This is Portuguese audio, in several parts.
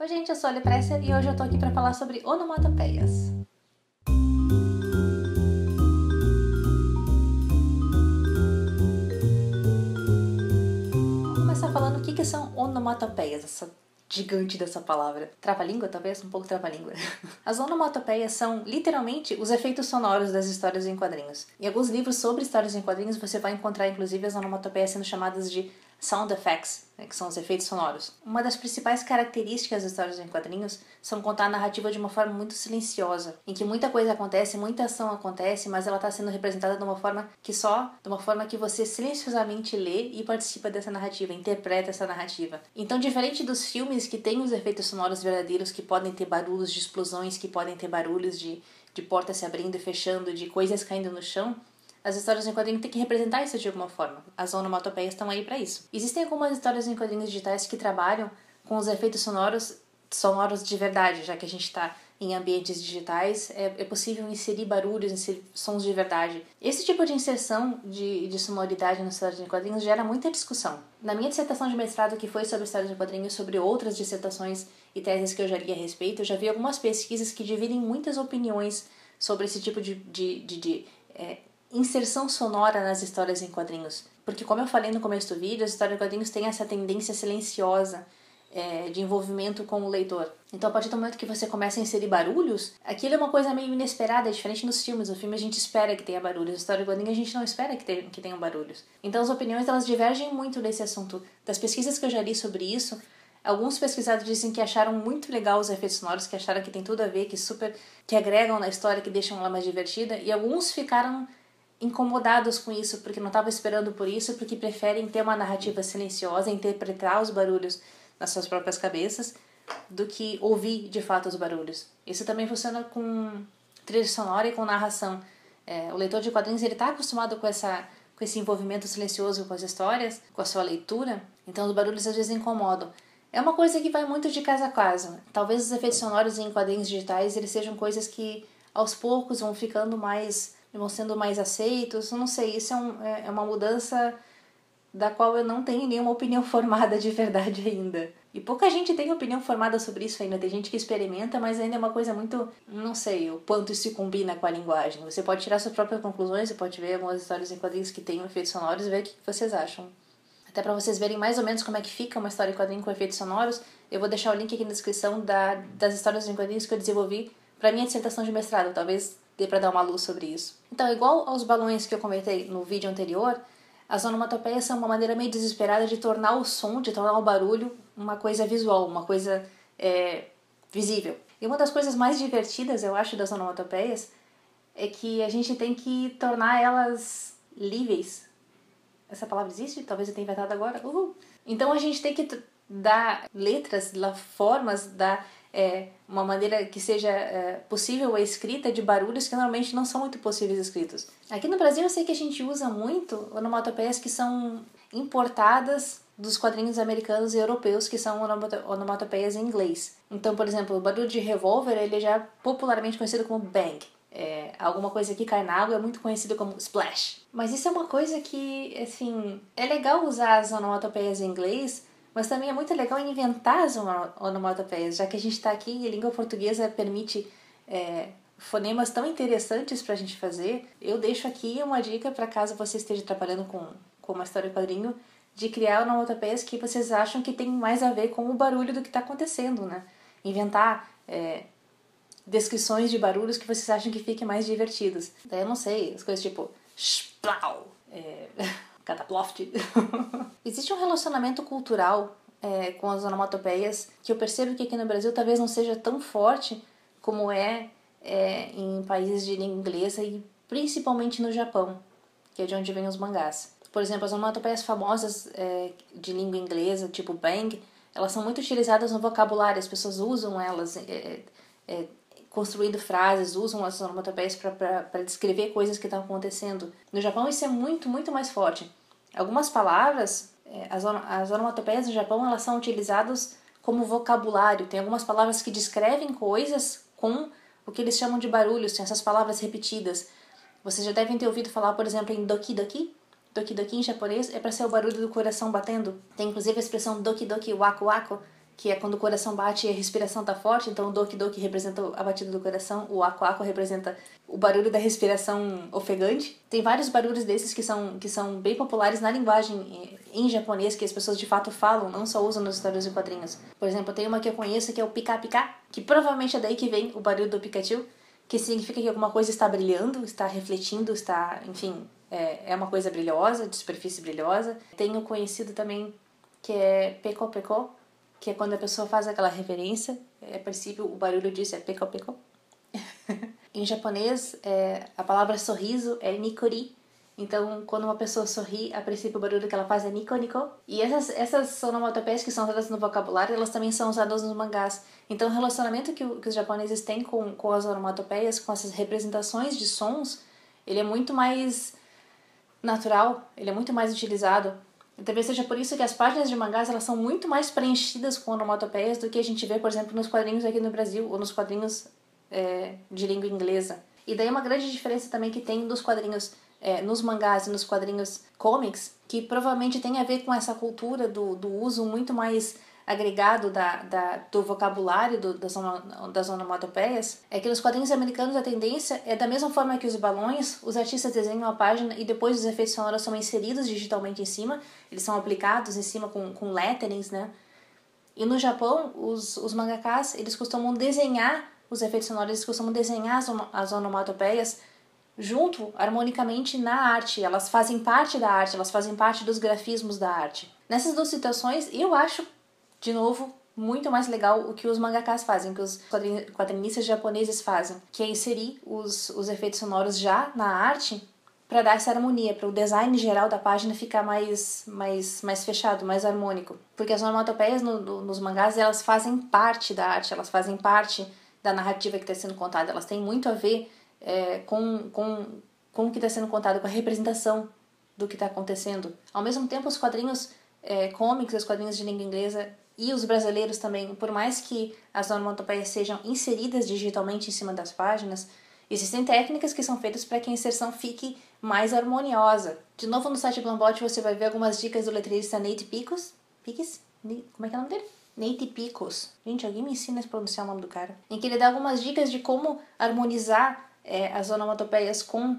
Oi gente, eu sou a Ali Presser e hoje eu tô aqui pra falar sobre onomatopeias. Vou começar falando o que são onomatopeias, essa gigante dessa palavra. Trava-língua, talvez? Um pouco trava-língua. As onomatopeias são, literalmente, os efeitos sonoros das histórias em quadrinhos. Em alguns livros sobre histórias em quadrinhos, você vai encontrar, inclusive, as onomatopeias sendo chamadas de sound effects, que são os efeitos sonoros. Uma das principais características das histórias em quadrinhos são contar a narrativa de uma forma muito silenciosa, em que muita coisa acontece, muita ação acontece, mas ela está sendo representada de uma forma que você silenciosamente lê e participa dessa narrativa, interpreta essa narrativa. Então, diferente dos filmes que têm os efeitos sonoros verdadeiros, que podem ter barulhos de explosões, que podem ter barulhos de portas se abrindo e fechando, de coisas caindo no chão, as histórias em quadrinhos têm que representar isso de alguma forma. As onomatopeias estão aí para isso. Existem algumas histórias em quadrinhos digitais que trabalham com os efeitos sonoros de verdade, já que a gente está em ambientes digitais, é possível inserir barulhos, inserir sons de verdade. Esse tipo de inserção de sonoridade nas histórias em quadrinhos gera muita discussão. Na minha dissertação de mestrado, que foi sobre histórias em quadrinhos, sobre outras dissertações e teses que eu já li a respeito, eu já vi algumas pesquisas que dividem muitas opiniões sobre esse tipo de inserção sonora nas histórias em quadrinhos. Porque, como eu falei no começo do vídeo, as histórias em quadrinhos têm essa tendência silenciosa de envolvimento com o leitor. Então, a partir do momento que você começa a inserir barulhos, aquilo é uma coisa meio inesperada, é diferente nos filmes. No filme a gente espera que tenha barulhos, na história em quadrinhos a gente não espera que tenham barulhos. Então, as opiniões elas divergem muito nesse assunto. Das pesquisas que eu já li sobre isso, alguns pesquisadores dizem que acharam muito legal os efeitos sonoros, que acharam que tem tudo a ver, que agregam na história, que deixam ela mais divertida, e alguns ficaram incomodados com isso, porque não estavam esperando por isso, porque preferem ter uma narrativa silenciosa, interpretar os barulhos nas suas próprias cabeças, do que ouvir de fato os barulhos. Isso também funciona com trilha sonora e com narração. O leitor de quadrinhos ele está acostumado com esse envolvimento silencioso com as histórias, com a sua leitura, então os barulhos às vezes incomodam. É uma coisa que vai muito de caso a caso. Talvez os efeitos sonoros em quadrinhos digitais eles sejam coisas que aos poucos vão sendo mais aceitos, não sei, isso é uma mudança da qual eu não tenho nenhuma opinião formada de verdade ainda. E pouca gente tem opinião formada sobre isso ainda, tem gente que experimenta, mas ainda é uma coisa muito, não sei, o quanto isso se combina com a linguagem. Você pode tirar suas próprias conclusões, você pode ver algumas histórias em quadrinhos que têm efeitos sonoros e ver o que vocês acham. Até para vocês verem mais ou menos como é que fica uma história em quadrinho com efeitos sonoros, eu vou deixar o link aqui na descrição das histórias em quadrinhos que eu desenvolvi para minha dissertação de mestrado, talvez dê para dar uma luz sobre isso. Então, igual aos balões que eu comentei no vídeo anterior, as onomatopeias são uma maneira meio desesperada de tornar o som, de tornar o barulho uma coisa visual, uma coisa visível. E uma das coisas mais divertidas, eu acho, das onomatopeias é que a gente tem que tornar elas líveis. Essa palavra existe? Talvez eu tenha inventado agora. Então a gente tem que dar letras, dar formas, dar uma maneira que seja possível a escrita de barulhos que normalmente não são muito possíveis escritos. Aqui no Brasil eu sei que a gente usa muito onomatopeias que são importadas dos quadrinhos americanos e europeus, que são onomatopeias em inglês. Então, por exemplo, o barulho de revólver ele já é popularmente conhecido como bang. Alguma coisa que cai na água é muito conhecido como splash. Mas isso é uma coisa que, assim, é legal usar as onomatopeias em inglês, mas também é muito legal inventar as onomatopeias, já que a gente está aqui e a língua portuguesa permite fonemas tão interessantes para a gente fazer. Eu deixo aqui uma dica para caso você esteja trabalhando com uma história em quadrinho, de criar onomatopeias que vocês acham que tem mais a ver com o barulho do que está acontecendo, né? Inventar descrições de barulhos que vocês acham que fiquem mais divertidos. Daí eu não sei, as coisas tipo splau, cataploft. Existe um relacionamento cultural com as onomatopeias que eu percebo que aqui no Brasil talvez não seja tão forte como em países de língua inglesa e principalmente no Japão, que é de onde vêm os mangás. Por exemplo, as onomatopeias famosas de língua inglesa, tipo bang, elas são muito utilizadas no vocabulário, as pessoas usam elas construindo frases, usam as onomatopeias para descrever coisas que estão acontecendo. No Japão isso é muito, muito mais forte. Algumas palavras, as onomatopeias no Japão, elas são utilizadas como vocabulário. Tem algumas palavras que descrevem coisas com o que eles chamam de barulhos, tem essas palavras repetidas. Vocês já devem ter ouvido falar, por exemplo, em doki doki. Doki doki em japonês é para ser o barulho do coração batendo. Tem inclusive a expressão doki doki wako wako, que é quando o coração bate e a respiração tá forte, então o Doki Doki representa a batida do coração, o Aku Aku representa o barulho da respiração ofegante. Tem vários barulhos desses que são bem populares na linguagem em japonês, que as pessoas de fato falam, não só usam nas histórias e quadrinhos. Por exemplo, tem uma que eu conheço que é o Pika Pika, que provavelmente é daí que vem o barulho do Pikachu, que significa que alguma coisa está brilhando, está refletindo, está, enfim, é uma coisa brilhosa, de superfície brilhosa. Tenho conhecido também que é Peko Peko, que é quando a pessoa faz aquela reverência. A princípio, o barulho disso é Peko Peko. Em japonês, a palavra sorriso é nikori. Então, quando uma pessoa sorri, a princípio o barulho que ela faz é niko niko. E essas onomatopeias que são usadas no vocabulário, elas também são usadas nos mangás. Então, o relacionamento que os japoneses têm com as onomatopeias, com essas representações de sons, ele é muito mais natural, ele é muito mais utilizado. E talvez seja por isso que as páginas de mangás elas são muito mais preenchidas com onomatopeias do que a gente vê, por exemplo, nos quadrinhos aqui no Brasil, ou nos quadrinhos de língua inglesa. E daí uma grande diferença também que tem dos quadrinhos nos mangás e nos quadrinhos comics, que provavelmente tem a ver com essa cultura do uso muito mais agregado do vocabulário das onomatopeias, é que nos quadrinhos americanos a tendência é da mesma forma que os balões, os artistas desenham a página e depois os efeitos sonoros são inseridos digitalmente em cima, eles são aplicados em cima com letterings, né? E no Japão, os mangakas, eles costumam desenhar os efeitos sonoros, eles costumam desenhar as onomatopeias junto, harmonicamente, na arte. Elas fazem parte da arte, elas fazem parte dos grafismos da arte. Nessas duas situações, eu acho, de novo, muito mais legal o que os mangakas fazem, o que os quadrinistas japoneses fazem, que é inserir os efeitos sonoros já na arte para dar essa harmonia, para o design geral da página ficar mais fechado, mais harmônico. Porque as onomatopeias nos mangás, elas fazem parte da arte, elas fazem parte da narrativa que está sendo contada, elas têm muito a ver com o que está sendo contado, com a representação do que está acontecendo. Ao mesmo tempo, os quadrinhos cômics, os quadrinhos de língua inglesa e os brasileiros também, por mais que as onomatopeias sejam inseridas digitalmente em cima das páginas, existem técnicas que são feitas para que a inserção fique mais harmoniosa. De novo, no site Glambot você vai ver algumas dicas do letrista Nate Picos. Como é que é o nome dele? Nate Picos. Gente, alguém me ensina a pronunciar o nome do cara. Em que ele dá algumas dicas de como harmonizar as onomatopeias com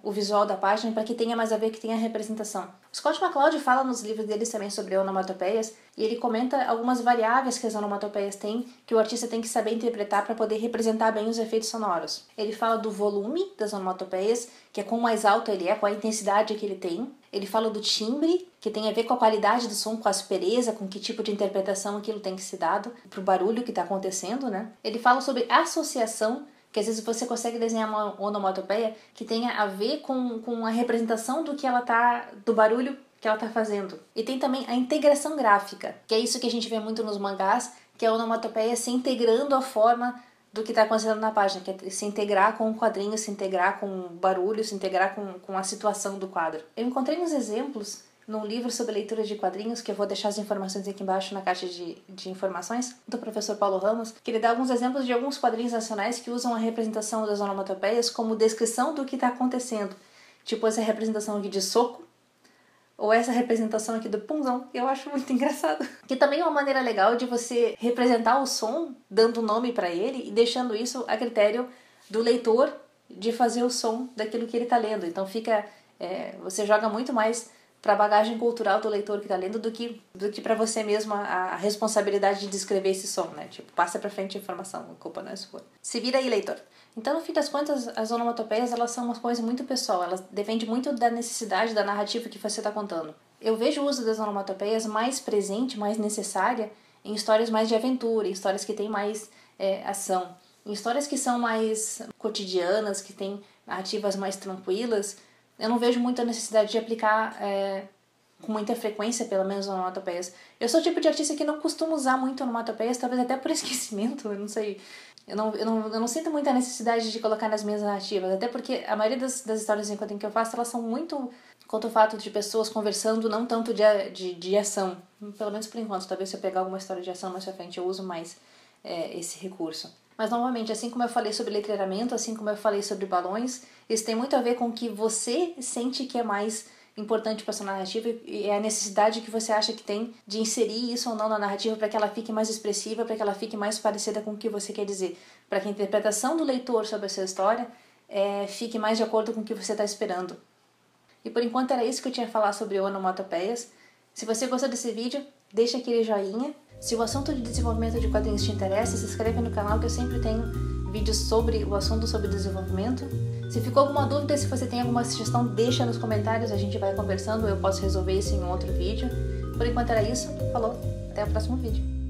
o visual da página para que tenha mais a ver, que tenha representação. O Scott McCloud fala nos livros deles também sobre onomatopeias e ele comenta algumas variáveis que as onomatopeias têm que o artista tem que saber interpretar para poder representar bem os efeitos sonoros. Ele fala do volume das onomatopeias, que é quão mais alto ele é, qual a intensidade que ele tem. Ele fala do timbre, que tem a ver com a qualidade do som, com a aspereza, com que tipo de interpretação aquilo tem que ser dado para o barulho que está acontecendo, né? Ele fala sobre associação, que às vezes você consegue desenhar uma onomatopeia que tenha a ver com a representação do barulho que ela está fazendo. E tem também a integração gráfica, que é isso que a gente vê muito nos mangás, que é a onomatopeia se integrando à forma do que está acontecendo na página, que é se integrar com o quadrinho, se integrar com o barulho, se integrar com a situação do quadro. Eu encontrei uns exemplos num livro sobre leitura de quadrinhos, que eu vou deixar as informações aqui embaixo na caixa de informações, do professor Paulo Ramos, que ele dá alguns exemplos de alguns quadrinhos nacionais que usam a representação das onomatopeias como descrição do que está acontecendo. Tipo essa representação aqui de soco, ou essa representação aqui do punzão, que eu acho muito engraçado. Que também é uma maneira legal de você representar o som, dando nome para ele e deixando isso a critério do leitor de fazer o som daquilo que ele está lendo. Então você joga muito mais para a bagagem cultural do leitor que está lendo do que para você mesmo a responsabilidade de descrever esse som, né? Tipo, passa para frente a informação, a culpa não é sua. Se vira aí, leitor. Então, no fim das contas, as onomatopeias, elas são uma coisa muito pessoal, elas dependem muito da necessidade, da narrativa que você está contando. Eu vejo o uso das onomatopeias mais presente, mais necessária em histórias mais de aventura, em histórias que têm mais ação. Em histórias que são mais cotidianas, que têm narrativas mais tranquilas, eu não vejo muita necessidade de aplicar com muita frequência, pelo menos, onomatopeias. Eu sou o tipo de artista que não costuma usar muito onomatopeias, talvez até por esquecimento, eu não sei. Eu não sinto muita necessidade de colocar nas minhas narrativas, até porque a maioria das histórias em quadrinho que eu faço, elas são muito quanto ao fato de pessoas conversando, não tanto de ação. Pelo menos por enquanto, talvez se eu pegar alguma história de ação mais pra frente, eu uso mais esse recurso. Mas, novamente, assim como eu falei sobre letreiramento, assim como eu falei sobre balões, isso tem muito a ver com o que você sente que é mais importante para sua narrativa e é a necessidade que você acha que tem de inserir isso ou não na narrativa para que ela fique mais expressiva, para que ela fique mais parecida com o que você quer dizer, para que a interpretação do leitor sobre a sua história fique mais de acordo com o que você está esperando. E por enquanto era isso que eu tinha a falar sobre onomatopeias. Se você gostou desse vídeo, deixa aquele joinha. Se o assunto de desenvolvimento de quadrinhos te interessa, se inscreve no canal que eu sempre tenho vídeos sobre o assunto sobre desenvolvimento. Se ficou alguma dúvida, se você tem alguma sugestão, deixa nos comentários, a gente vai conversando, eu posso resolver isso em um outro vídeo. Por enquanto era isso, falou, até o próximo vídeo.